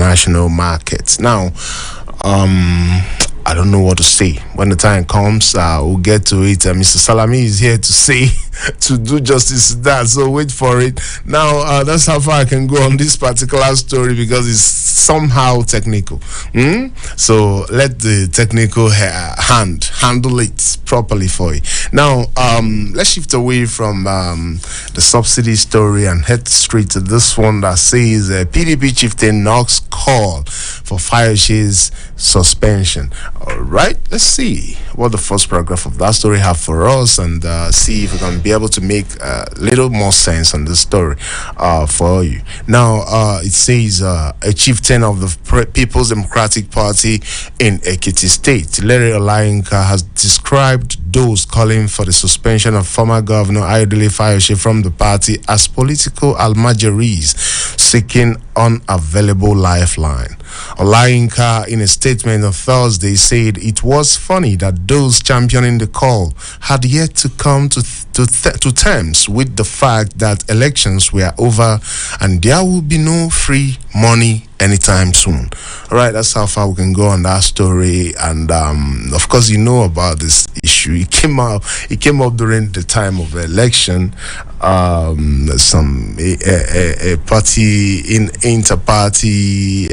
international markets. Now, I don't know what to say. When the time comes, we'll get to it. Mr. Salami is here to say, to do justice to that. So wait for it. Now, that's how far I can go on this particular story because it's somehow technical. So let the technical handle it properly for you. Now, let's shift away from the subsidy story and head straight to this one that says PDP chieftain knocks call for Fayoshe's suspension. All right, let's see what the first paragraph of that story have for us and see if we can be able to make a little more sense on the story for you. Now, it says a chieftain of the People's Democratic Party in Ekiti State, Larry Olayinka, has described those calling for the suspension of former Governor Ayodele Fayoshe from the party as political almajiris seeking unavailable lifeline. Olayinka, in a statement on Thursday, said it was funny that those championing the call had yet to come to terms with the fact that elections were over and there will be no free money anytime soon. All right, that's how far we can go on that story. And of course, you know about this issue. It came up during the time of the election. Some a party in inter-party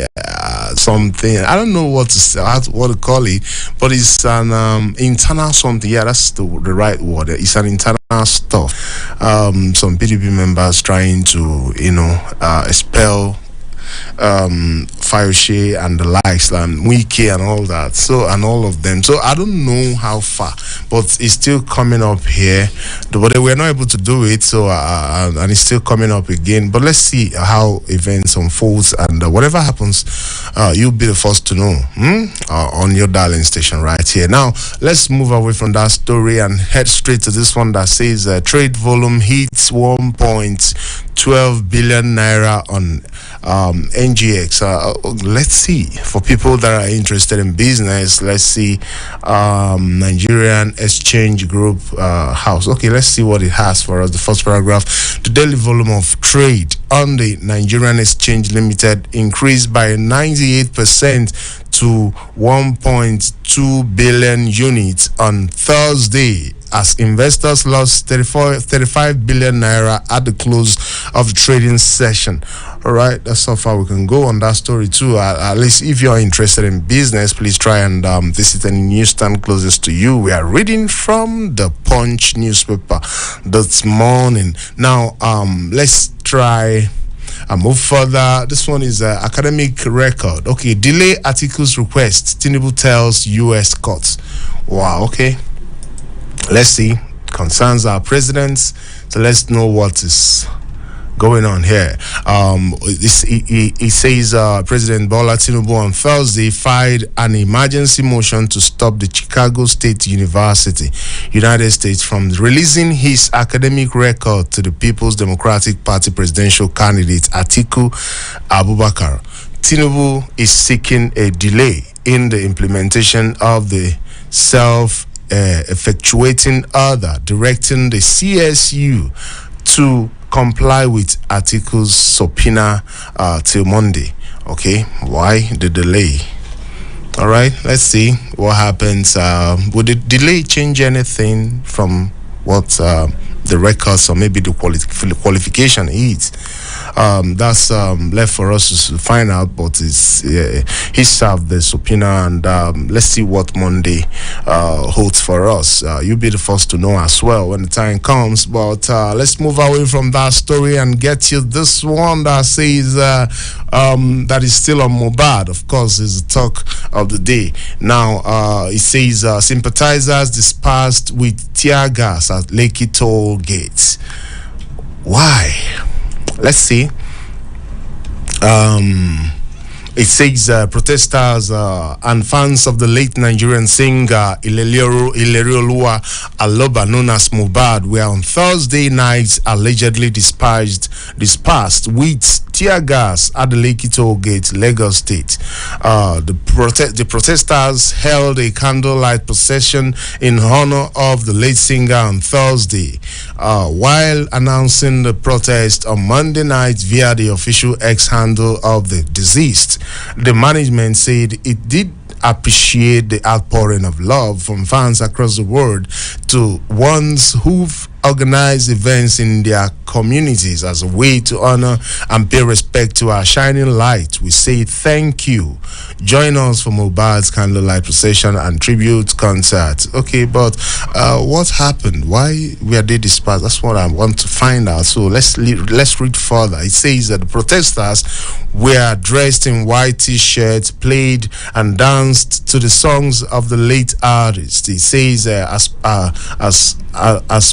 something. I don't know what to call it, but it's an internal something. Yeah, that's the right word. It's an internal stuff. Some PDP members trying to expel Fayoshe and the likes, Wiki and all that, and all of them. So I don't know how far, but it's still coming up here. But they were not able to do it, so and it's still coming up again. But let's see how events unfolds, and whatever happens, you'll be the first to know on your darling station right here. Now let's move away from that story and head straight to this one that says trade volume hits 1.12 billion naira on NGX. Let's see, for people that are interested in business, let's see Nigerian Exchange Group House. Okay, let's see what it has for us. The first paragraph: the daily volume of trade on the Nigerian Exchange Limited increased by 98% to 1.2 billion units on Thursday, as investors lost 35 billion naira at the close of the trading session. All right, that's how far we can go on that story too. At least if you're interested in business, please try and visit any newsstand closest to you. We are reading from the Punch newspaper this morning. Now, let's try and move further. This one is academic record. Okay, delay articles request. Tinubu tells U.S. courts. Wow, okay. Let's see. Concerns our presidents. So let's know what is going on here. It says President Bola Tinubu on Thursday filed an emergency motion to stop the Chicago State University, United States, from releasing his academic record to the People's Democratic Party presidential candidate Atiku Abubakar. Tinubu is seeking a delay in the implementation of the self-effectuating order directing the CSU to comply with Atiku's subpoena till Monday. Okay, why the delay? All right, let's see what happens. Would the delay change anything from what the records or maybe the qualification is? That's left for us to find out, but it's he served the subpoena, and let's see what Monday holds for us. You'll be the first to know as well when the time comes. But let's move away from that story and get you this one that says that is still on Mohbad. Of course, is the talk of the day. Now it says sympathizers dispersed with tear gas at Lekki toll gates. Why? Let's see. It says protesters and fans of the late Nigerian singer Ilerioluwa Aloba, known as Mohbad, were on Thursday night allegedly dispersed with tear gas at the Lekki toll gate, Lagos State. The protesters held a candlelight procession in honor of the late singer on Thursday, while announcing the protest on Monday night via the official X handle of the deceased. The management said it did appreciate the outpouring of love from fans across the world to ones who've organized events in their communities as a way to honor and pay respect to our shining light. We say thank you. Join us for Mohbad's candlelight procession and tribute concert. Okay, but what happened? Why were they dispersed? That's what I want to find out. So let's read further. It says that the protesters were dressed in white t-shirts, played and danced to the songs of the late artist. It says as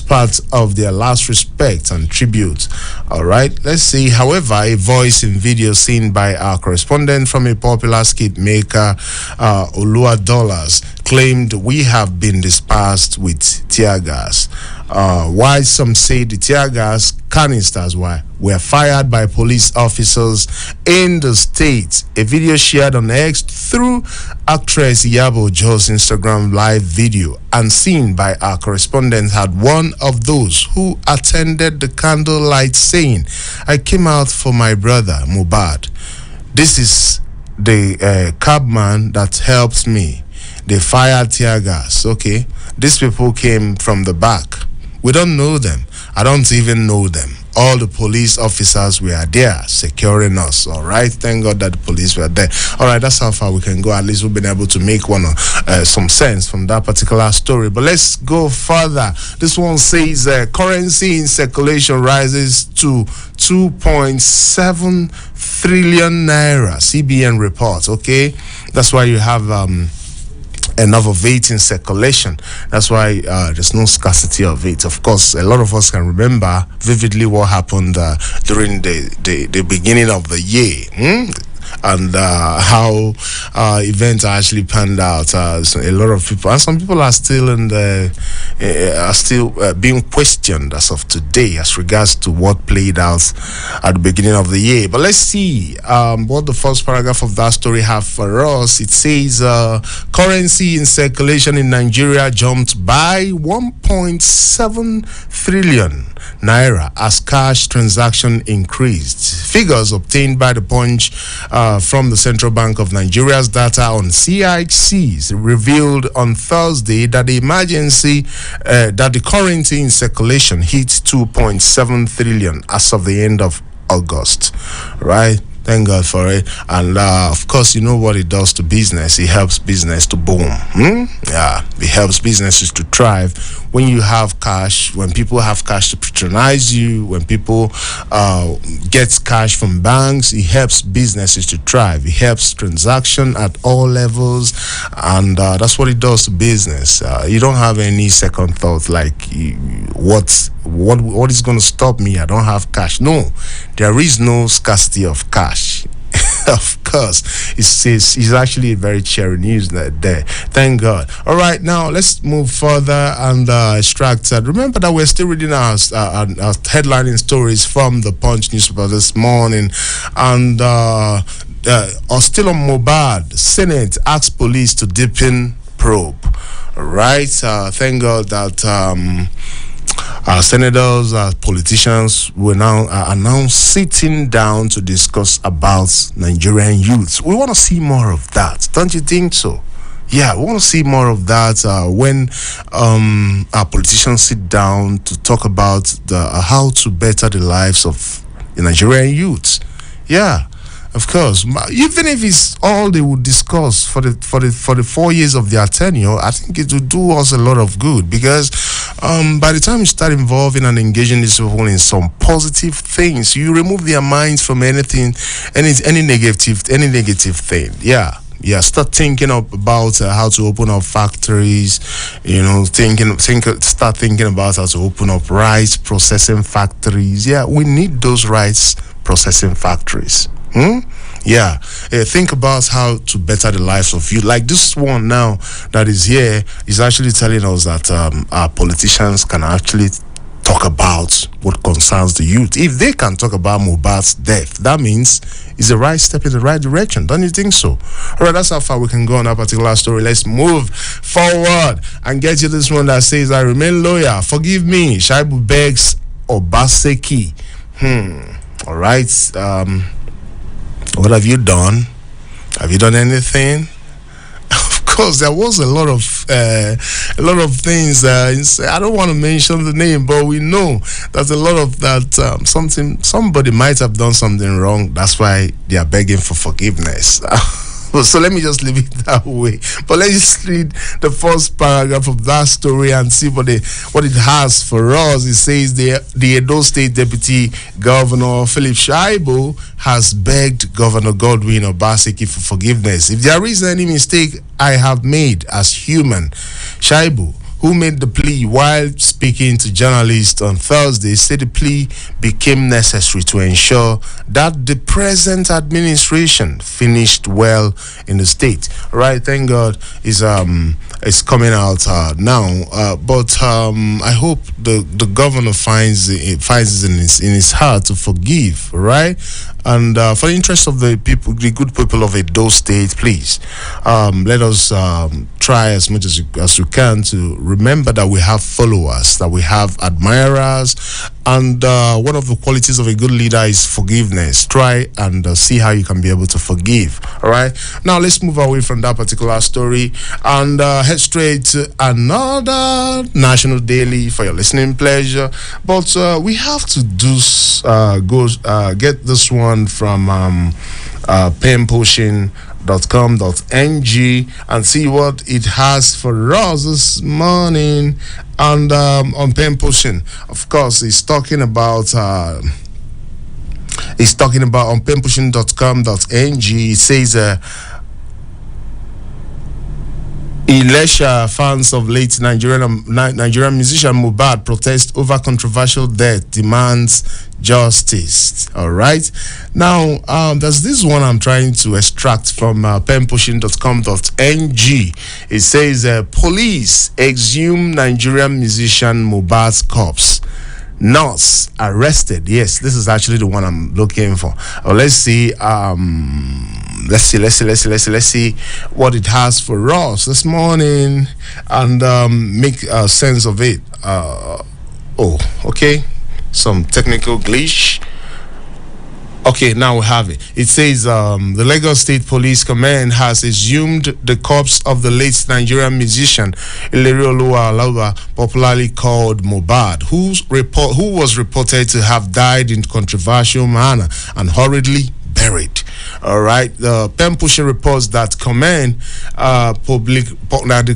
part of their last respect and tribute. All right, let's see. However, a voice in video seen by our correspondent from a popular skit maker, Olua Dollars, claimed we have been dispersed with tear gas. While some say the tear gas canisters were fired by police officers in the state. A video shared on X through actress Yabo Jo's Instagram live video and seen by our correspondent had one of those who attended the candlelight saying, "I came out for my brother Mohbad. This is the cabman that helped me. They fired tear gas." Okay, these people came from the back. We don't know them. I don't even know them. All the police officers were there securing us. All right, thank God that the police were there. All right, that's how far we can go. At least we've been able to make some sense from that particular story. But let's go further. This one says currency in circulation rises to 2.7 trillion naira. CBN reports. Okay, that's why you have enough of it in circulation. That's why there's no scarcity of it. Of course, a lot of us can remember vividly what happened during the beginning of the year. And how events actually panned out. So a lot of people, and some people are still being questioned as of today as regards to what played out at the beginning of the year. But let's see what the first paragraph of that story have for us. It says currency in circulation in Nigeria jumped by 1.7 trillion naira as cash transaction increased. Figures obtained by the Punch from the Central Bank of Nigeria's data on CICs revealed on Thursday that the currency in circulation hit 2.7 trillion as of the end of August. Right? Thank God for it. And of course, you know what it does to business. It helps business to boom. Yeah, it helps businesses to thrive. When you have cash, when people have cash to patronize you, when people get cash from banks, it helps businesses to thrive. It helps transaction at all levels, and that's what it does to business. You don't have any second thought like what is going to stop me? I don't have cash. No, there is no scarcity of cash. Of course, it's actually a very cheery news there. Thank God. All right, now let's move further and extract. Remember that we're still reading our headlining stories from the Punch newspaper this morning, and still on Mohbad, Senate asks police to deepen probe. All right, thank God that. Senators, politicians are now sitting down to discuss about Nigerian youths. We want to see more of that, don't you think so? Yeah, we want to see more of that when our politicians sit down to talk about how to better the lives of the Nigerian youths. Yeah. Of course, even if it's all they would discuss for the 4 years of their tenure, I think it will do us a lot of good, because by the time you start involving and engaging these people in some positive things, you remove their minds from anything, any negative thing. Yeah, start thinking about how to open up factories, start thinking about how to open up rice processing factories. Yeah, we need those rice processing factories. Yeah, think about how to better the lives of you. Like this one now that is here is actually telling us that our politicians can actually talk about what concerns the youth. If they can talk about Mohbad's death, that means it's the right step in the right direction. Don't you think so? All right, that's how far we can go on that particular story. Let's move forward and get you this one that says, "I remain loyal. Forgive me." Shaibu begs Obaseki. All right. What have you done? Have you done anything? Of course, there was a lot of things. I don't want to mention the name, but we know that a lot of that somebody might have done something wrong. That's why they are begging for forgiveness. So let me just leave it that way. But let's just read the first paragraph of that story and see what it has for us. It says the Edo State Deputy Governor Philip Shaibu has begged Governor Godwin Obaseki for forgiveness. If there is any mistake I have made as human, Shaibu, who made the plea while speaking to journalists on Thursday, said the plea became necessary to ensure that the present administration finished well in the state. Right, thank God it's coming out now. But I hope the governor finds it in his heart to forgive, right? And for the interest of the people, the good people of Edo State, please let us try as much as we can to remember that we have followers, that we have admirers, and one of the qualities of a good leader is forgiveness. Try and see how you can be able to forgive. All right. Now let's move away from that particular story and head straight to another national daily for your listening pleasure. But we have to get this one from penpushing.com.ng and see what it has for us this morning. And on pen pushing, of course, he's talking about on penpushing.com.ng. It says Ilesha fans of late Nigerian musician Mohbad protest over controversial death, demands justice. All right. Now, there's this one I'm trying to extract from penpushing.com.ng. It says police exhume Nigerian musician Mohbad's corpse. Nurse arrested. Yes, this is actually the one I'm looking for. Let's see. Let's see what it has for us this morning and make sense of it. Okay. Some technical glitch. Okay, now we have it. It says the Lagos State Police Command has exhumed the corpse of the late Nigerian musician Ilerioluwa Alaba, popularly called Mohbad, who was reported to have died in controversial manner and hurriedly buried. All right. The pen pushing reports that the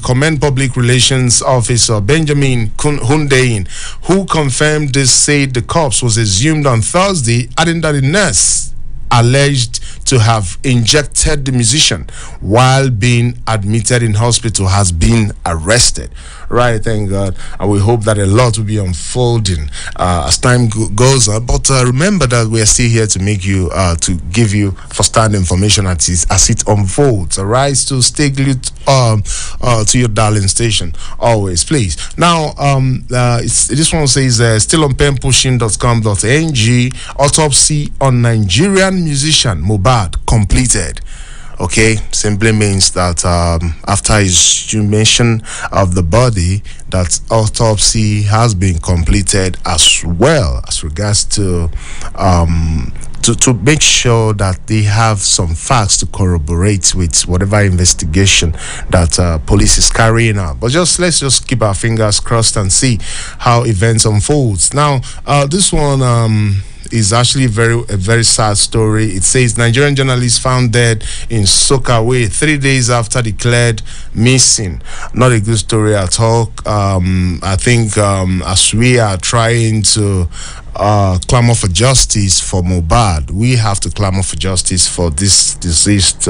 Command Public Relations Officer Benjamin Hundeyin, who confirmed this, said the corpse was exhumed on Thursday, adding that the nurse alleged to have injected the musician while being admitted in hospital has been arrested. Right, thank God. And we hope that a lot will be unfolding as time goes on. But remember that we are still here to make you, to give you first-hand information as it unfolds. All right, so stay glued to your darling station always, please. Now, this one says still on penpushing.com.ng, autopsy on Nigerian musician Mohbad completed. Okay, simply means that after exhumation of the body, that autopsy has been completed as well as regards to make sure that they have some facts to corroborate with whatever investigation that police is carrying out. But let's just keep our fingers crossed and see how events unfolds. Now, this one is actually a very sad story. It says Nigerian journalist found dead in Sokawe 3 days after declared missing. Not a good story at all. I think as we are trying to clamor for justice for Mohbad, we have to clamor for justice for this deceased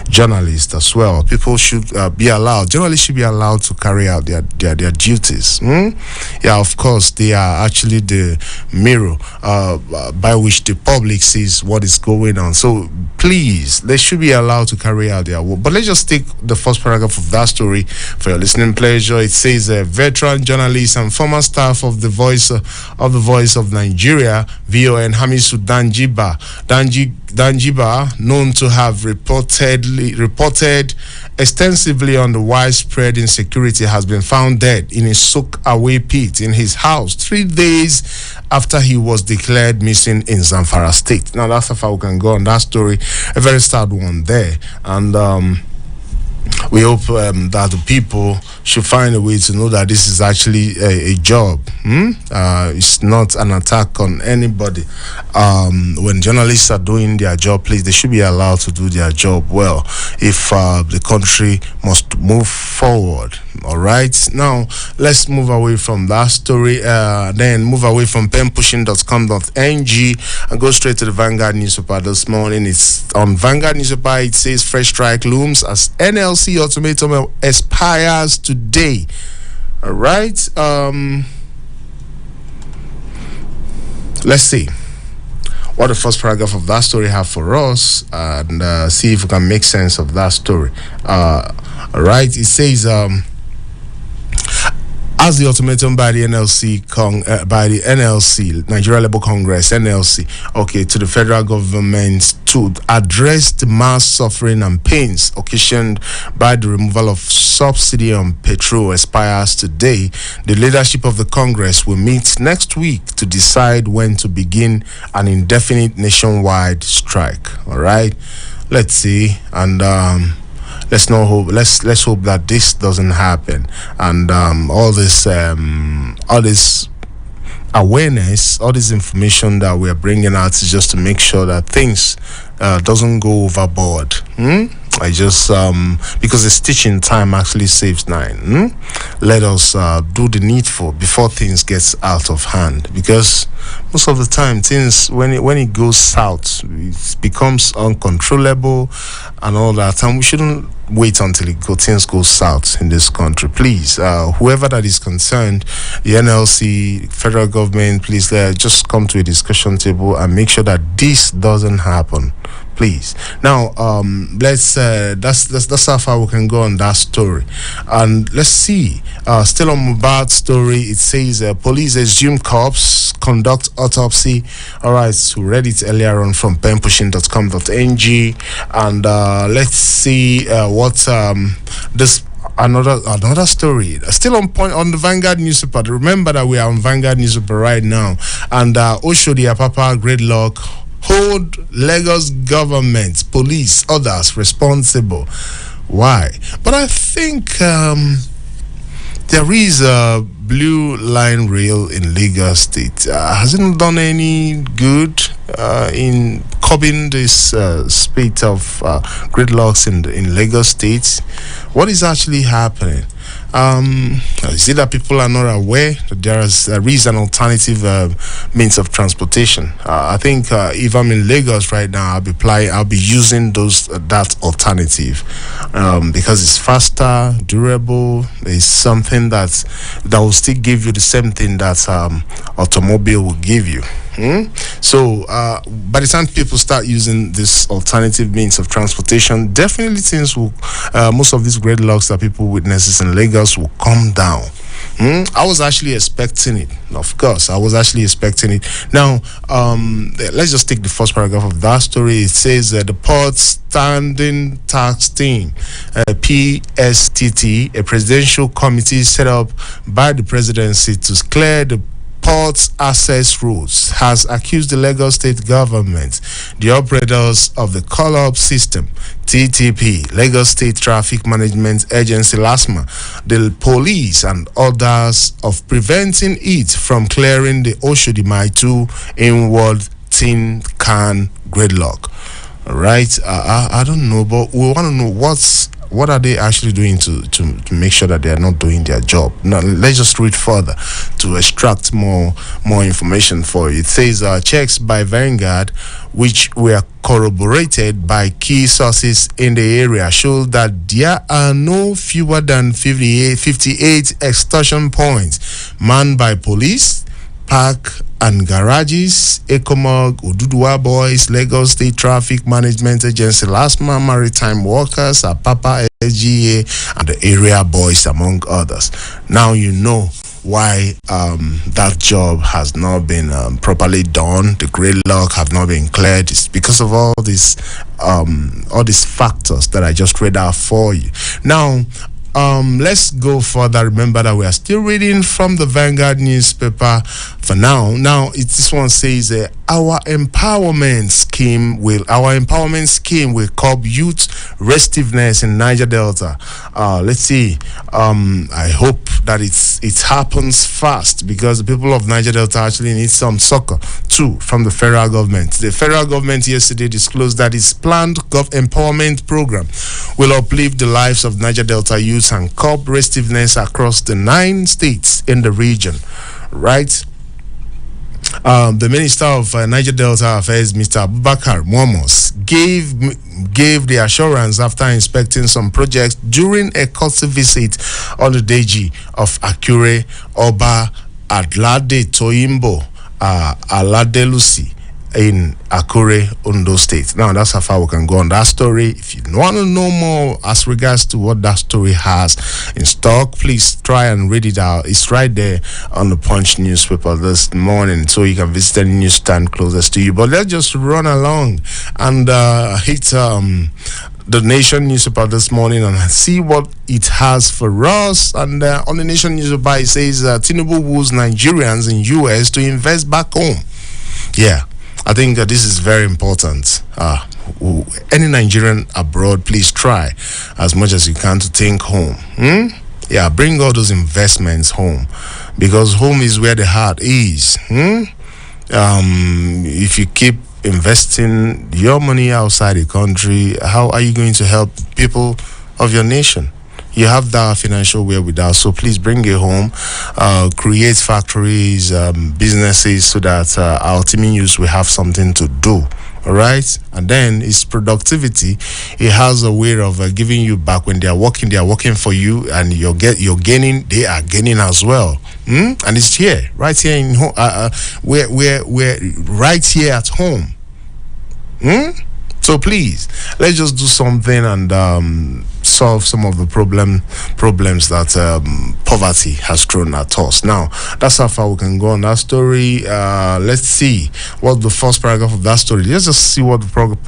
journalist as well. People should be allowed, journalists should be allowed to carry out their duties. Yeah, of course, they are actually the mirror by which the public sees what is going on. So please, they should be allowed to carry out their work. But let's just take the first paragraph of that story for your listening pleasure. It says veteran journalist and former staff of the Voice of Nigeria Nigeria, VON Hamisu Danjiba, known to have reported extensively on the widespread insecurity, has been found dead in a soak-away pit in his house 3 days after he was declared missing in Zamfara State. Now, that's how far we can go on that story. A very sad one there. And we hope that the people should find a way to know that this is actually a job. It's not an attack on anybody. When journalists are doing their job, please, they should be allowed to do their job well if the country must move forward. All right. Now, let's move away from that story, then move away from penpushing.com.ng and go straight to the Vanguard newspaper this morning. It's on Vanguard newspaper. It says fresh strike looms as NLC ultimatum expires today. All right. Let's see what the first paragraph of that story have for us, and see if we can make sense of that story. All right. It says as the ultimatum by the NLC, Nigeria Labour Congress, NLC, to the federal government to address the mass suffering and pains occasioned by the removal of subsidy on petrol expires today. The leadership of the Congress will meet next week to decide when to begin an indefinite nationwide strike. All right, let's see, and let's hope that this doesn't happen, and all this awareness, all this information that we are bringing out is just to make sure that things doesn't go overboard. I just because the stitching time actually saves 9. Let us do the needful before things gets out of hand, because most of the time things, when it goes south, it becomes uncontrollable and all that, and we shouldn't wait until things go south in this country. Please, whoever that is concerned, the NLC, federal government, please just come to a discussion table and make sure that this doesn't happen, please. Now, that's how far we can go on that story. And let's see, still on Mohbad story, it says police assume corpse, conduct autopsy. All right, so read it earlier on from penpushing.com.ng, and let's see what this another story still on point on the Vanguard newspaper. Remember that we are on Vanguard newspaper right now, and Oshodi Apapa gridlock hold Lagos government, police, others responsible. Why? But I think there is a blue line rail in Lagos State. Hasn't done any good in curbing this spate of gridlocks in Lagos State. What is actually happening? Is it that people are not aware that there is an alternative means of transportation? I think if I'm in Lagos right now, I'll be using that alternative because it's faster, durable. It's something that will still give you the same thing that automobile will give you. So by the time people start using this alternative means of transportation, definitely things will most of these gridlocks that people witnesses in Lagos will come down. I was actually expecting it. Of course, I was actually expecting it. Now, let's just take the first paragraph of that story. It says the Port Standing Task Team, PSTT, a presidential committee set up by the presidency to clear the ports access routes, has accused the Lagos State government, the operators of the call-up system, TTP, Lagos State Traffic Management Agency, LASMA, the police and others of preventing it from clearing the Oshodi Maitu inward tin can gridlock. All right, I don't know, but we want to know what are they actually doing to make sure that they are not doing their job. Now, let's just read further to extract more information for you. It says checks by Vanguard, which were corroborated by key sources in the area, show that there are no fewer than 58 extortion points manned by police, park and garages, Ecomog, Oduduwa Boys, Lagos State Traffic Management Agency, LASMA, Maritime Workers, Apapa, SGA, and the area boys, among others. Now you know why that job has not been properly done. The gray log have not been cleared. It's because of all these factors that I just read out for you. Now, let's go further. Remember that we are still reading from the Vanguard newspaper for now. Now, this one says our empowerment scheme will curb youth restiveness in Niger Delta. Let's see. I hope that it happens fast, because the people of Niger Delta actually need some succor too from the federal government. The federal government yesterday disclosed that its planned empowerment program will uplift the lives of Niger Delta youth and curb restiveness across the 9 states in the region. Right? The Minister of Niger Delta Affairs, Mr. Abubakar Muamos, gave the assurance after inspecting some projects during a courtesy visit on the Deji of Akure Oba Adlade Toimbo Aladelusi in Akure, Ondo State. Now, that's how far we can go on that story. If you want to know more as regards to what that story has in stock, please try and read it out. It's right there on the Punch newspaper this morning, so you can visit any newsstand closest to you. But let's just run along and hit the Nation newspaper this morning and see what it has for us. And on the Nation newspaper, it says Tinubu woos Nigerians in US to invest back home. Yeah, I think this is very important. Any Nigerian abroad, please try as much as you can to think home. Yeah, bring all those investments home, because home is where the heart is. If you keep investing your money outside the country, how are you going to help people of your nation? You have that financial wherewithal, so please bring it home. Create factories, businesses, so that our teaming youth will have something to do. All right, and then it's productivity. It has a way of giving you back. When they are working for you, and you're gaining. They are gaining as well. And it's here, right here in home. We're right here at home. So please, let's just do something and solve some of the problems that poverty has thrown at us. Now, that's how far we can go on that story. Let's see what the first paragraph of that story. Let's just see what the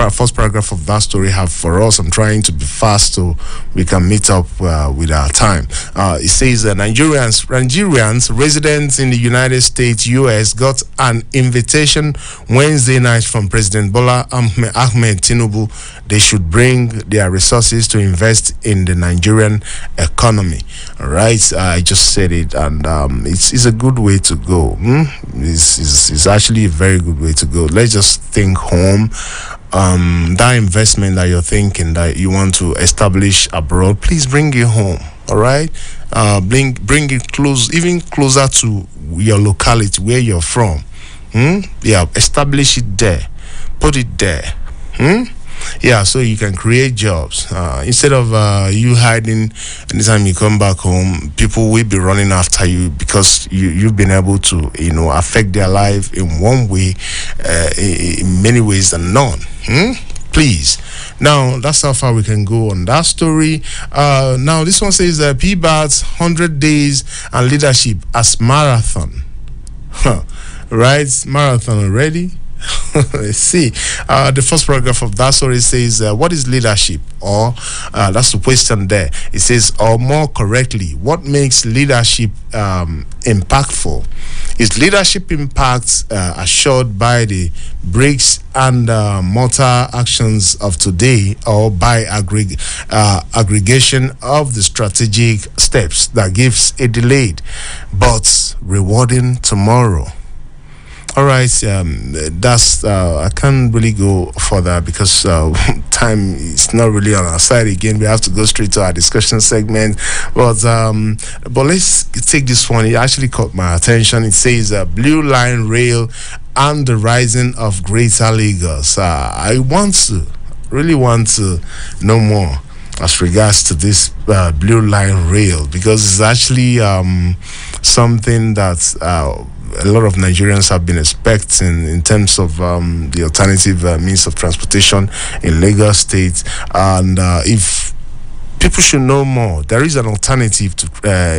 first paragraph of that story have for us. I'm trying to be fast so we can meet up with our time. It says Nigerians residents in the United States, US, got an invitation Wednesday night from President Bola Ahmed Tinubu. They should bring their resources to invest in the Nigerian economy. All right, I just said it, and it's a good way to go. It's actually a very good way to go. Let's just think home. That investment that you're thinking that you want to establish abroad, please bring it home. All right, bring it close, even closer to your locality where you're from. Yeah, establish it there, put it there. Yeah, so you can create jobs instead of you hiding. Anytime you come back home, people will be running after you because you've been able to affect their life in one way, in many ways than none. Please. Now, that's how far we can go on that story. Now, this one says PBAT's 100 days and leadership as marathon. Right? Marathon already? Let's see. The first paragraph of that story says, what is leadership? Or that's the question there. It says, or more correctly, what makes leadership impactful? Is leadership impact assured by the bricks and mortar actions of today, or by aggregation of the strategic steps that gives a delayed but rewarding tomorrow? All right, that's I can't really go further because time is not really on our side again. We have to go straight to our discussion segment. But let's take this one. It actually caught my attention. It says Blue Line Rail and the rising of Greater Lagos. I really want to know more as regards to this Blue Line Rail, because it's actually something that a lot of Nigerians have been expecting in terms of the alternative means of transportation in Lagos State. And if people should know more. There is an alternative to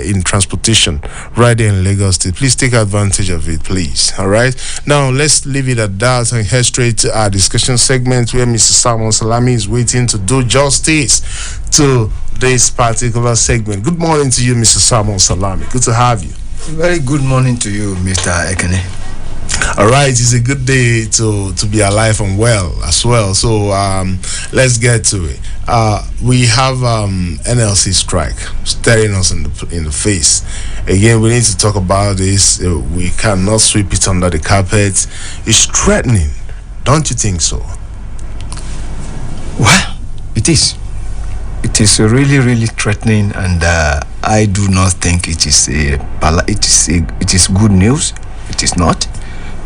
in transportation right there in Lagos State. Please take advantage of it, please. All right. Now let's leave it at that and head straight to our discussion segment where Mr. Samuel Salami is waiting to do justice to this particular segment. Good morning to you, Mr. Samuel Salami. Good to have you. Very good morning to you, Mr. Ekene. All right, it's a good day to be alive and well as well. So let's get to it. We have NLC strike staring us in the face. Again, we need to talk about this. We cannot sweep it under the carpet. It's threatening, don't you think so? Well, it is. It is really, really threatening, and I do not think it is good news. It is not.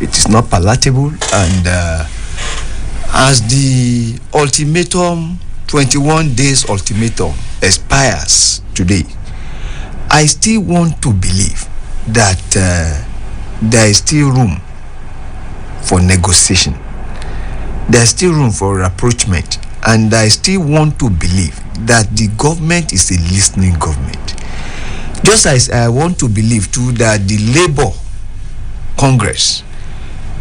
It is not palatable, and as the ultimatum, 21 days ultimatum expires today, I still want to believe that there is still room for negotiation. There is still room for rapprochement, and I still want to believe that the government is a listening government. Just as I want to believe too that the Labour Congress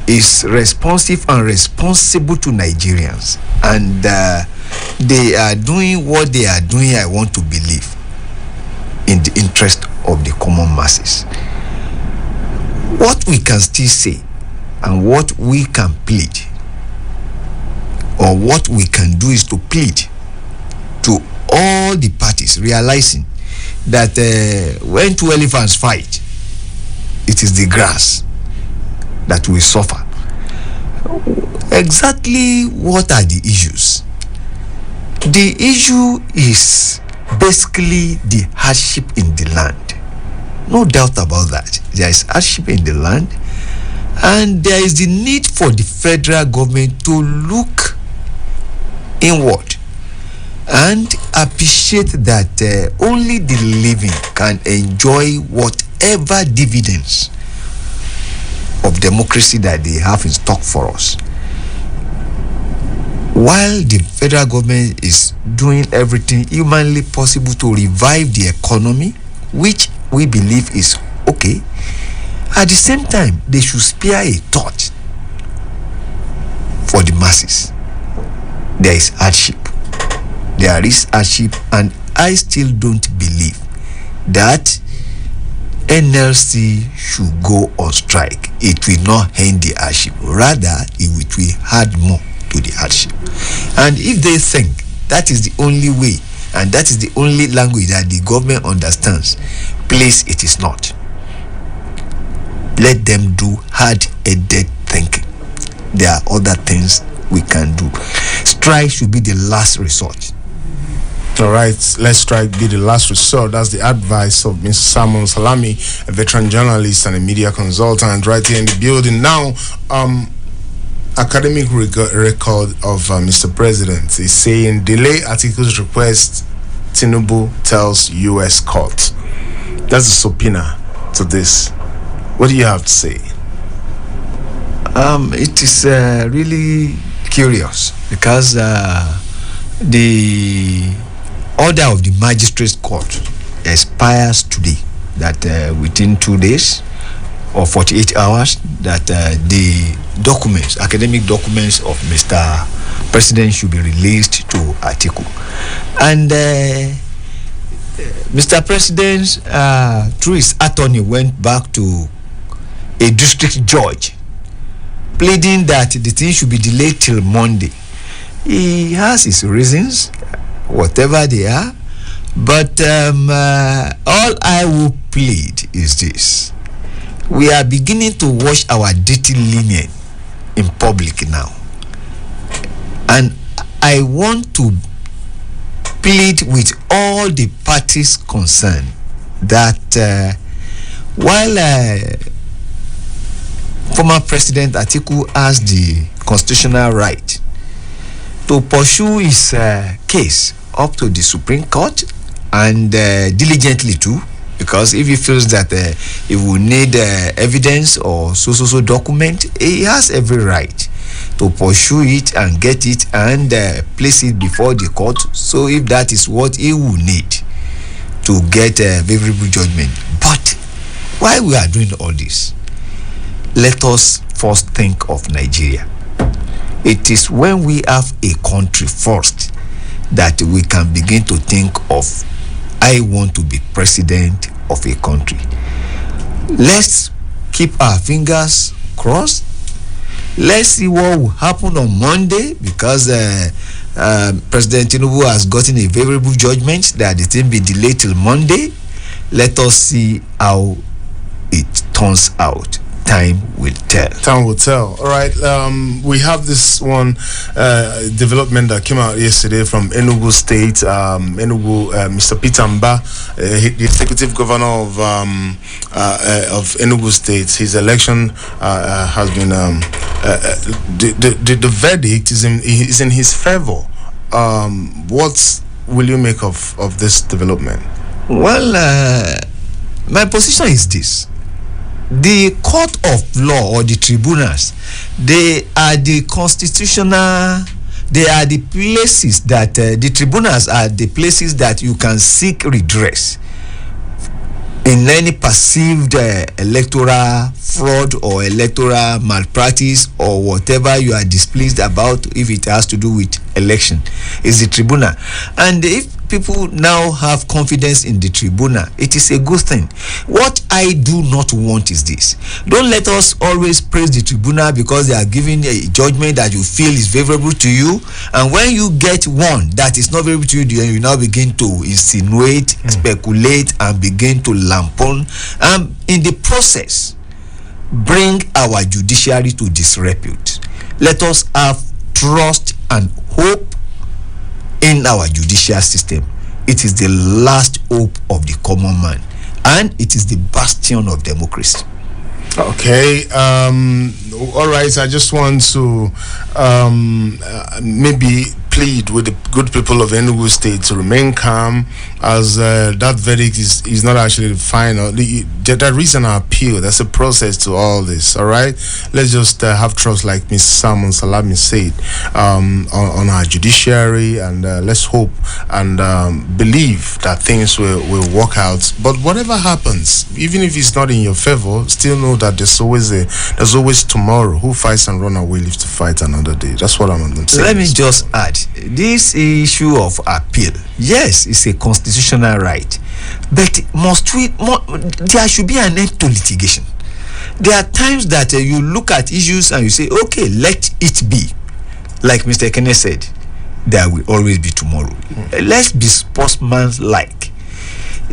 is responsive and responsible to Nigerians, and they are doing what they are doing, I want to believe, in the interest of the common masses. What we can still say and what we can plead, or what we can do, is to plead to all the parties, realizing that when two elephants fight, it is the grass that will suffer. Exactly what are the issues? The issue is basically the hardship in the land. No doubt about that. There is hardship in the land, and there is the need for the federal government to look inward and appreciate that only the living can enjoy whatever dividends of democracy that they have in stock for us. While the federal government is doing everything humanly possible to revive the economy, which we believe is okay, at the same time, they should spare a thought for the masses. There is hardship. There is hardship, and I still don't believe that NLC should go on strike. It will not end the hardship. Rather, it will add more to the hardship. And if they think that is the only way, and that is the only language that the government understands, please, it is not. Let them do hard-headed thinking. There are other things we can do. Strike should be the last resort. All right, let's strike be the last resort. That's the advice of Mr. Samuel Salami, a veteran journalist and a media consultant, right here in the building. Now, academic record of Mr. President is saying delay articles request Tinubu tells U.S. court. That's a subpoena to this. What do you have to say? It is really curious because the order of the magistrate court expires today, that within 2 days or 48 hours that the documents, academic documents of Mr. President should be released to Atiku. And Mr. President, through his attorney, went back to a district judge pleading that the thing should be delayed till Monday. He has his reasons, whatever they are, but all I will plead is this. We are beginning to wash our dirty linen in public now, and I want to plead with all the parties concerned that while former President Atiku has the constitutional right to pursue his case up to the Supreme Court, and diligently too, because if he feels that he will need evidence or so document, he has every right. to pursue it and get it and place it before the court. So if that is what he will need to get a favorable judgment. But while we are doing all this, let us first think of Nigeria. It is when we have a country first that we can begin to think of, I want to be president of a country. Let's keep our fingers crossed. Let's see what will happen on Monday, because President Tinubu has gotten a favorable judgment that the thing be delayed till Monday. Let us see how it turns out. Time will tell. Time will tell. All right. We have this one development that came out yesterday from Enugu State. Mr. Peter Mba, the executive governor of Enugu State, his election has been the verdict is in his favor. What will you make of this development? Well, my position is this. The court of law or the tribunals, they are the constitutional, they are the places that the tribunals are the places that you can seek redress in any perceived electoral fraud or electoral malpractice or whatever you are displeased about. If it has to do with election, is the tribunal. And if people now have confidence in the tribunal, it is a good thing. What I do not want is this. Don't let us always praise the tribunal because they are giving a judgment that you feel is favorable to you, and when you get one that is not favorable to you, then you now begin to insinuate, speculate, and begin to lampoon, and in the process bring our judiciary to disrepute. Let us have trust and hope in our judicial system. It is the last hope of the common man, and it is the bastion of democracy. Okay. All right. I just want to maybe plead with the good people of Enugu State to remain calm, as that verdict is not actually the final. There is an appeal. There's a process to all this. All right. Let's just have trust, like Ms. Salmon Salami said, on our judiciary, and let's hope and believe that things will work out. But whatever happens, even if it's not in your favor, still know that there's always tomorrow. Who fights and run away lives to fight another day. That's what I'm going to say. Let me just add, this issue of appeal, yes, it's a constitutional right, but there should be an end to litigation. There are times that you look at issues and you say, okay, let it be. Like Mr. Kenneth said, there will always be tomorrow. Let's be sportsman-like.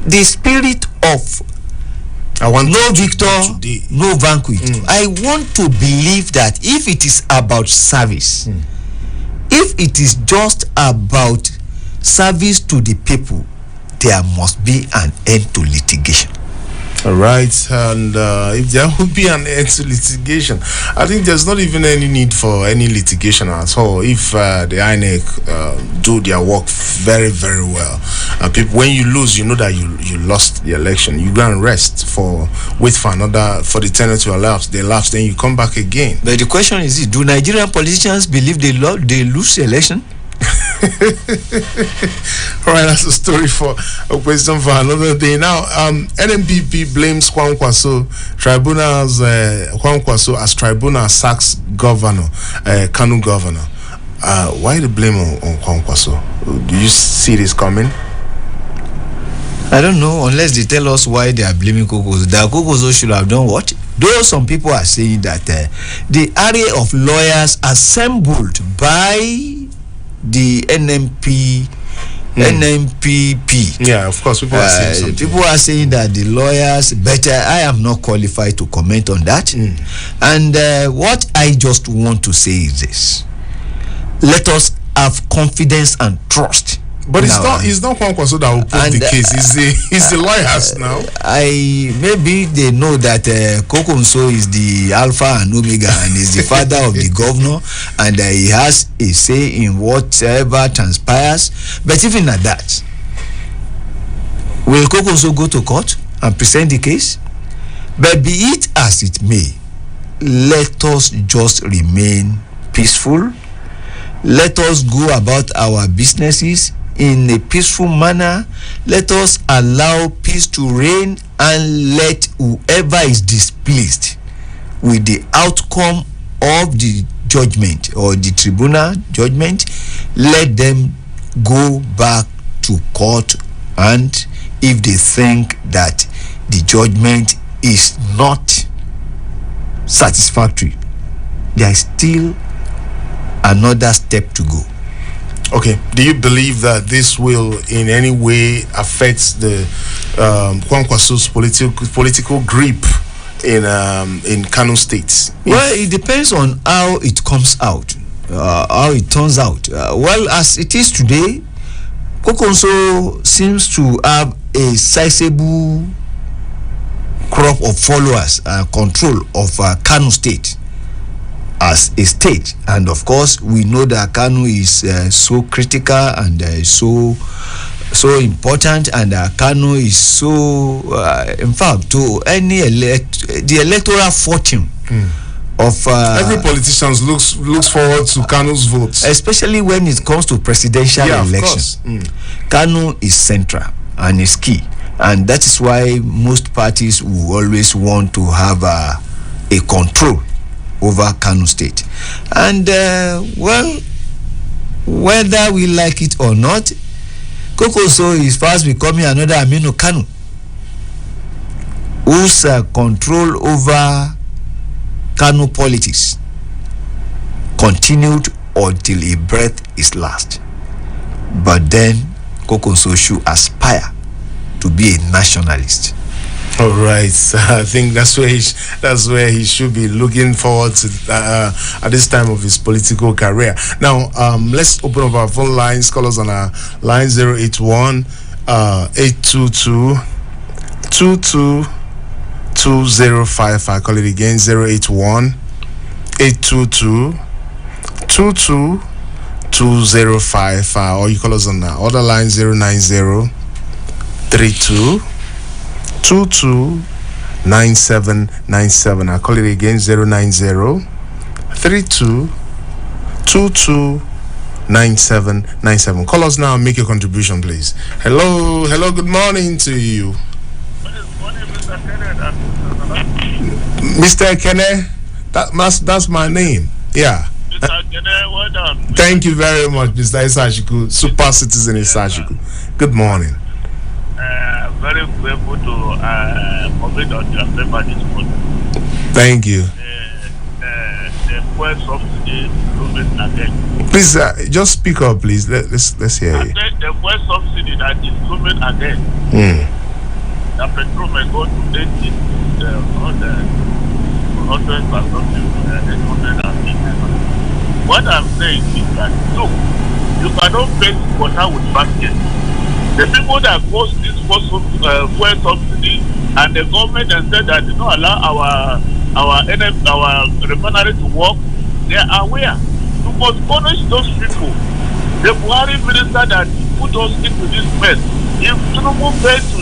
The spirit of no victor, no vanquish. I want to believe that if it is about service, if it is just about service to the people, there must be an end to litigation. All right, and if there will be an end to litigation, I think there's not even any need for any litigation at all. If the INEC do their work very, very well, people, when you lose, you know that you lost the election. You go and rest wait for the tenure to elapse. They elapse, then you come back again. But the question is, do Nigerian politicians believe they lose the election? All right, that's a story for a question for another day. Now, NMPP blames Kwankwaso tribunals. Kwankwaso as tribunal sacks governor, Kanu governor. Why the blame on Kwankwaso? Do you see this coming? I don't know, unless they tell us why they are blaming Kokoso. That Kokoso should have done what? Though some people are saying that the array of lawyers assembled by the NMPP. Yeah, of course, people are saying something. People are saying that the lawyers better. I am not qualified to comment on that. And what I just want to say is this: let us have confidence and trust. But it's not Kwankwaso that will prove the case. It's the lawyers now. Maybe they know that Kokonso is the Alpha and Omega and is the father of the governor, and he has a say in whatever transpires. But even at that, will Kokonso go to court and present the case? But be it as it may, let us just remain peaceful. Let us go about our businesses in a peaceful manner. Let us allow peace to reign, and let whoever is displeased with the outcome of the judgment or the tribunal judgment, let them go back to court, and if they think that the judgment is not satisfactory, there is still another step to go. Okay. Do you believe that this will in any way affect the Kwankwasu's political grip in Kano State? Well, it depends on how it comes out, how it turns out. Well, as it is today, Kokonso seems to have a sizable crop of followers and control of Kano State as a state, and of course we know that Kano is so critical and so important, and Kano is so in fact to any the electoral fortune of every politician looks forward to Kano's votes, especially when it comes to presidential elections. Kano is central and is key, and that is why most parties will always want to have a control over Kano State. And well, whether we like it or not, Kokonso is fast becoming another Aminu Kano, whose control over Kano politics continued until a breath is last. But then Kokonso should aspire to be a nationalist. All right, I think that's where he should be looking forward to at this time of his political career. Now, let's open up our phone lines. Call us on our line 081 822 222055. I call it again 081 822 222055. Or you call us on the other line 090 32 229797. I call it again 090 32 229797. Call us now and make your contribution, please. Hello, good morning to you. Good morning, Mr. Kenneth. Mr. Kenneth, that's my name. Yeah. Mr. Kenneth, well done. Thank you very much, Mr. Isashiku, super citizen Isashiku. Good morning. Very grateful to comment on your paper this morning. Thank you. The fuel subsidy moving again. Please, just speak up, please. Let's hear you. The fuel subsidy that is moving again. The petrol may go to 80, 100 or something, 850. What I'm saying is that look, you cannot face water with basket. The people that post this fuel subsidy and the government and said that they don't allow our refinery to work, they are aware. You must punish those people. The Buhari minister that put us into this mess, if Tinubu fails to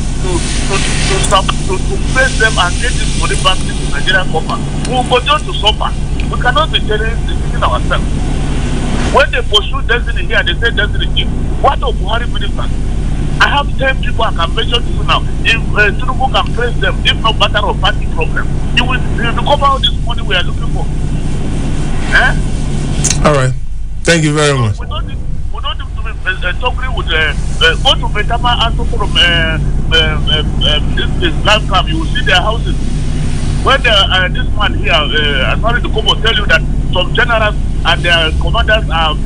face them and get this money back into Nigerian government, we will continue to suffer. We cannot be deceiving ourselves. When they pursue destiny here, they say destiny here. What of Buhari minister? I have 10 people I can mention to you now. If Tinubu can praise them, if not matter of party problem, he will recover all this money we are looking for. All right. Thank you very much. We don't need to be talking with go to Betama and from this life camp. You will see their houses. When this man here, sorry to come and tell you that some generals and their commanders are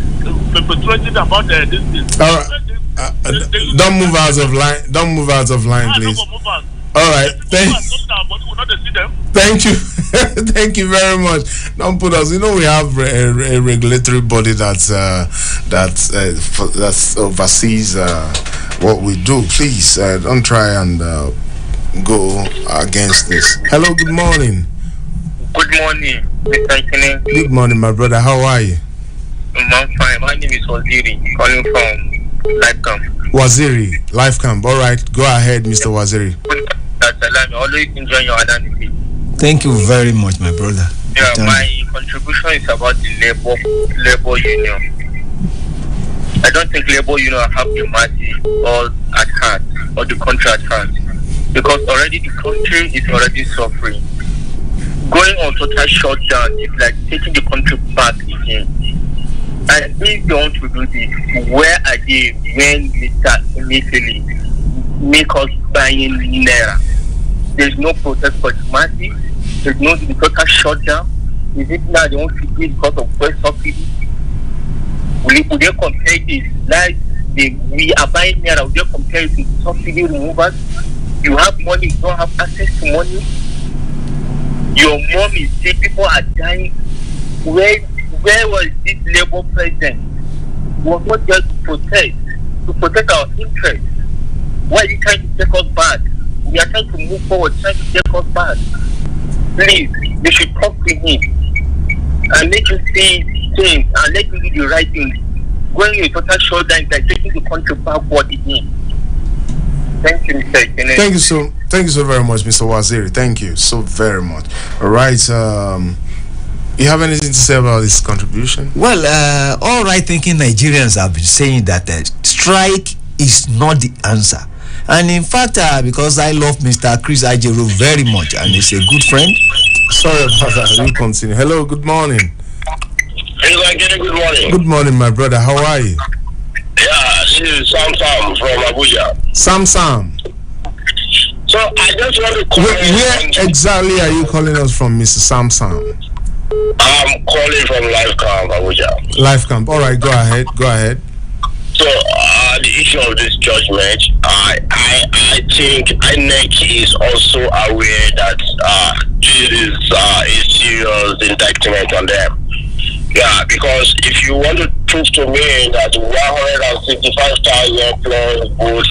perpetuating about this thing. All right. Don't move out of line. Don't move out of line, please. All right. Thank you. Thank you very much. Don't put us. You know we have a regulatory body that oversees what we do. Please don't try and go against this. Hello. Good morning. Good morning, Mr. Kenneth. Good morning, my brother. How are you? I'm fine. My name is Waziri, calling from Life Camp. Waziri, Life Camp. All right, go ahead, Mr. Waziri. I always enjoy your analysis. Thank you very much, my brother. Yeah, my contribution is about the labor union. I don't think labor union have the mercy all at heart or the country at heart, because already the country is already suffering. Going on total shutdown is like taking the country back again. And if they want to do this, where are they when Mr. Initially make us buying naira? There's no protest for the masses. There's no the total shutdown. Is it now they want to do it because of fuel subsidy? Will they compare this? Like we are buying naira, will they compare it to subsidy removers? You have money, you don't have access to money. Your mom is sick, people are dying. Where was this labor president? Was not there to protect our interests. Why are you trying to take us back? We are trying to move forward, trying to take us back. Please, you should talk to him and let you see things and let you do the right things. Going in a total shutdown is like taking the country backward again. Thank you, Mr. Kennedy. Thank you so very much, Mr. Waziri. Thank you so very much. All right. You have anything to say about this contribution? Well, all right thinking Nigerians have been saying that strike is not the answer. And in fact, because I love Mr. Chris Ajero very much and he's a good friend. Sorry about that. We continue. Hello, good morning. Good morning. Good morning, my brother. How are you? Yeah, this is Sam from Abuja. Sam. So I just want to call Where exactly are you calling us from, Mr. Sam? I'm calling from Life Camp, Abuja. Life Camp. All right, go ahead. So the issue of this judgment, I think INEC is also aware that this is a serious indictment on them. Yeah, because if you want to prove to me that 165,000 plus votes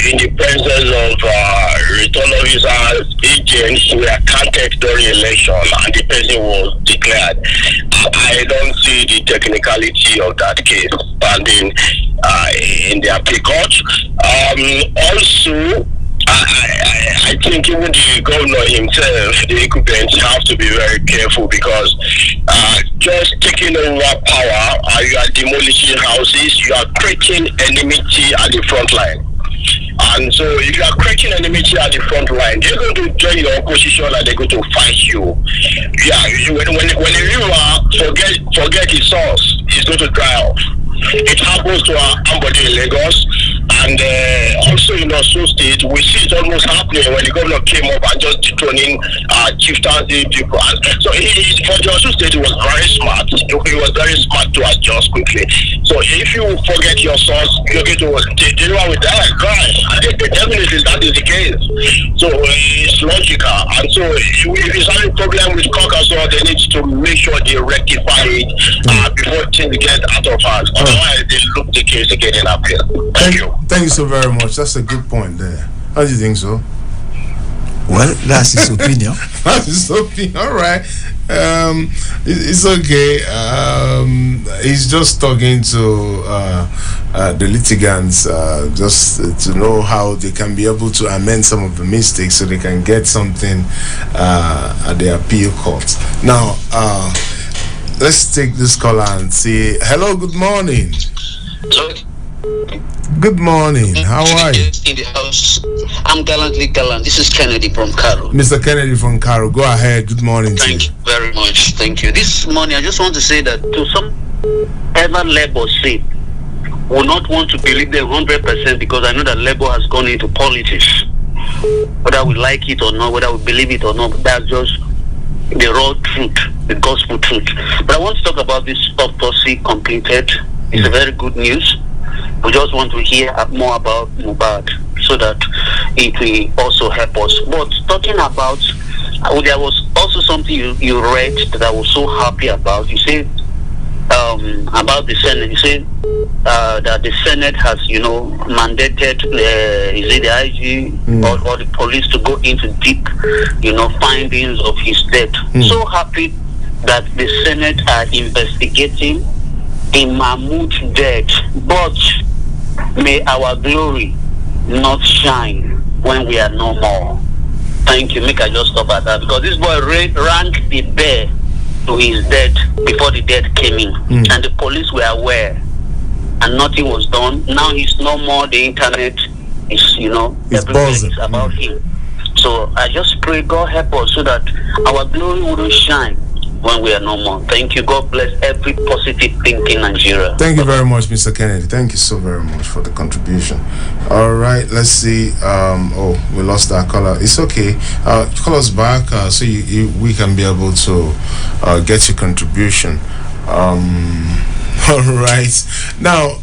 in the presence of return officers, agents were counted during election and the person was declared, I don't see the technicality of that case standing in the appeal court. Also, I think even the governor himself, the incumbent, have to be very careful because just taking over power, you are demolishing houses, you are creating enmity at the front line. And so if you are creating enmity at the front line, they're going to join your opposition and they're going to fight you. Yeah, when a river forget its source, it's going to dry off. It happens to our Ambody in Lagos, and also in Osun State, we see it almost happening when the governor came up and just dethroning chieftaincy people. So for the Osun State, it was very smart. It was very smart to adjust quickly. So if you forget your source, you're going to deal with that. Right? Definitely, that is the case. So it's logical. And so if it's having a problem with Caucasus, they need to make sure they rectify it before things get out of hand. Otherwise, they look the case again in appeal. Thank you. Thank you so very much. That's a good point there. How do you think so? Well, that's his opinion. That's his opinion. All right. It's okay. He's just talking to the litigants just to know how they can be able to amend some of the mistakes so they can get something at the appeal court. Now, let's take this caller and see. Hello, good morning. Good morning. How are you? In the house. I'm gallantly gallant. This is Kennedy from Cairo. Mr. Kennedy from Cairo. Go ahead. Good morning. Thank you very much. Thank you. This morning, I just want to say that to some ever Labour say will not want to believe them 100% because I know that Labour has gone into politics. Whether we like it or not, whether we believe it or not, that's just the raw truth, the gospel truth. But I want to talk about this autopsy completed. It's a very good news. We just want to hear more about Mohbad so that it will also help us. But talking about, there was also something you read that I was so happy about. You said about the Senate. You said that the Senate has, mandated, is it the IG or the police to go into deep, findings of his death. So happy that the Senate are investigating in Mahmoud's death, but may our glory not shine when we are no more. Thank you. Make I just stop at that because this boy ranked the bear to his death before the death came in, and the police were aware, and nothing was done. Now he's no more. The internet is, everywhere is about him. So I just pray God help us so that our glory wouldn't shine when we are no more. Thank you. God bless every positive thinking Nigeria. Thank you very much, Mr. Kennedy. Thank you so very much for the contribution. All right, let's see. We lost our caller. It's okay. Call us back so we can be able to get your contribution. All right. Now,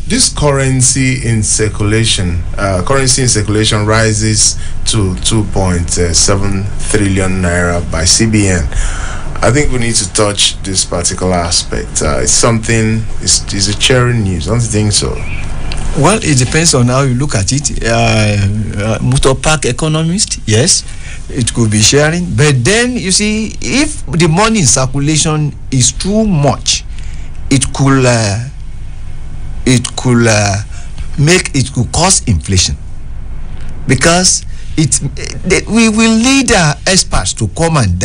this currency in circulation rises to 2.7 trillion naira by CBN. I think we need to touch this particular aspect. It's a cheering news. Don't you think so? Well, it depends on how you look at it. Motor park economist, yes, it could be sharing. But then, you see, if the money in circulation is too much, it could cause inflation. Because we will need experts to come and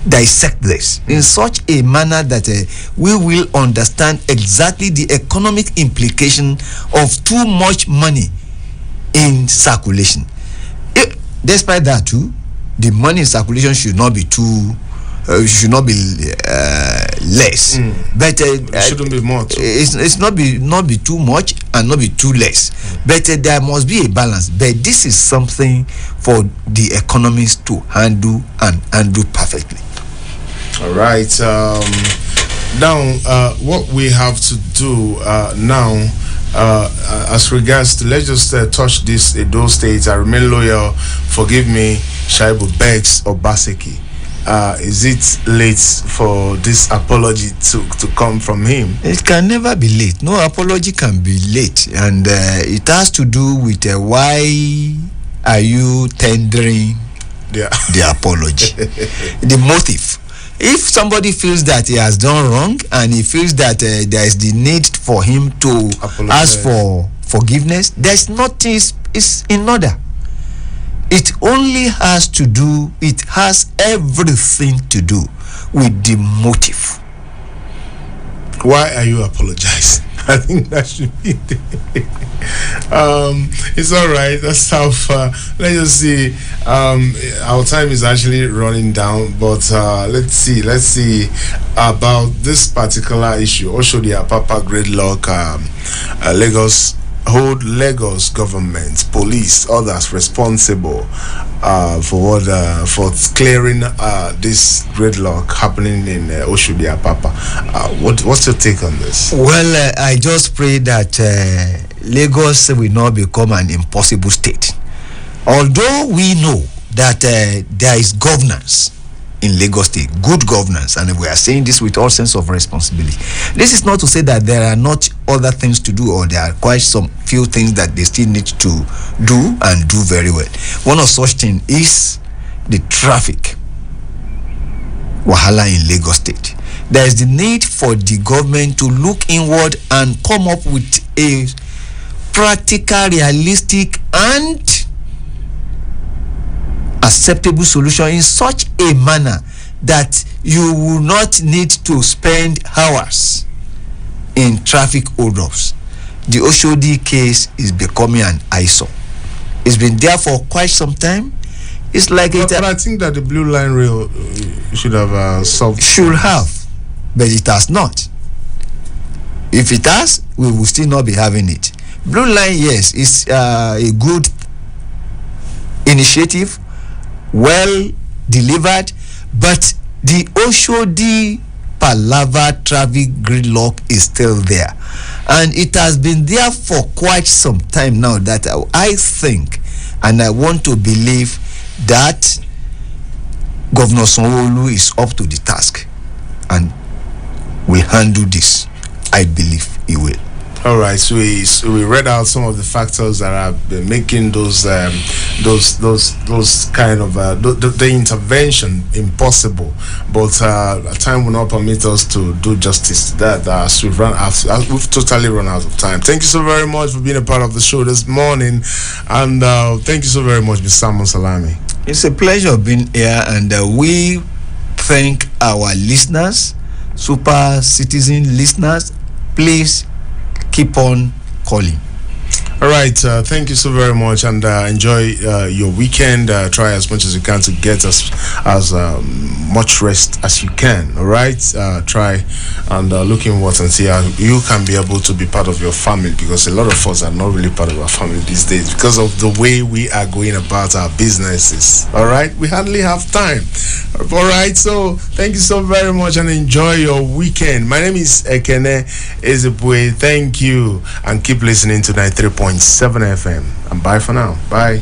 dissect this in such a manner that we will understand exactly the economic implication of too much money in circulation. Despite that too, the money in circulation should not be less, but it shouldn't be more too. It's not be too much and not be too less, but there must be a balance. But this is something for the economists to handle and handle perfectly. All right. Now, what we have to do now, as regards to, let's just touch those states. I remain loyal. Forgive me, Shaibu Bex or Baseki. Is it late for this apology to come from him? It can never be late. No apology can be late, and it has to do with why are you tendering the apology, the motive. If somebody feels that he has done wrong and he feels that there is the need for him to ask for forgiveness, there's nothing is in order. It has everything to do with the motive. Why are you apologizing? I think that should be it's all right. That's how far. Let's just see. Our time is actually running down, but let's see about this particular issue. Also, the Apapa gridlock, Lagos government, police, others responsible for clearing this gridlock happening in Oshodi Apapa. What's your take on this? Well, I just pray that Lagos will not become an impossible state. Although we know that there is governance in Lagos State, good governance, and we are saying this with all sense of responsibility. This is not to say that there are not other things to do, or there are quite some few things that they still need to do and do very well. One of such things is the traffic wahala in Lagos State. There is the need for the government to look inward and come up with a practical, realistic, and acceptable solution in such a manner that you will not need to spend hours in traffic hold-ups. The Oshodi case is becoming an eyesore. It's been there for quite some time. It's like but I think that the Blue Line Rail should have solved. Should have, but it has not. If it has, we will still not be having it. Blue Line, yes, is a good initiative, well delivered, but the Oshodi Palava traffic gridlock is still there, and it has been there for quite some time now. That I think, and I want to believe that Governor Sanwo-Olu is up to the task and will handle this. I believe he will. All right, so we read out some of the factors that have been making those kind of the intervention impossible. But time will not permit us to do justice to that. As we've totally run out of time. Thank you so very much for being a part of the show this morning, and thank you so very much, Mr. Salmon Salami. It's a pleasure being here, and we thank our listeners, super citizen listeners. Please keep on calling. All right, thank you so very much, and enjoy your weekend. Try as much as you can to get as much rest as you can. All right, try and look inwards and see how you can be able to be part of your family, because a lot of us are not really part of our family these days because of the way we are going about our businesses. All right, we hardly have time. All right, so thank you so very much and enjoy your weekend. My name is Ekene Ezebue. Thank you, and keep listening to 93.7 FM. And bye for now. Bye.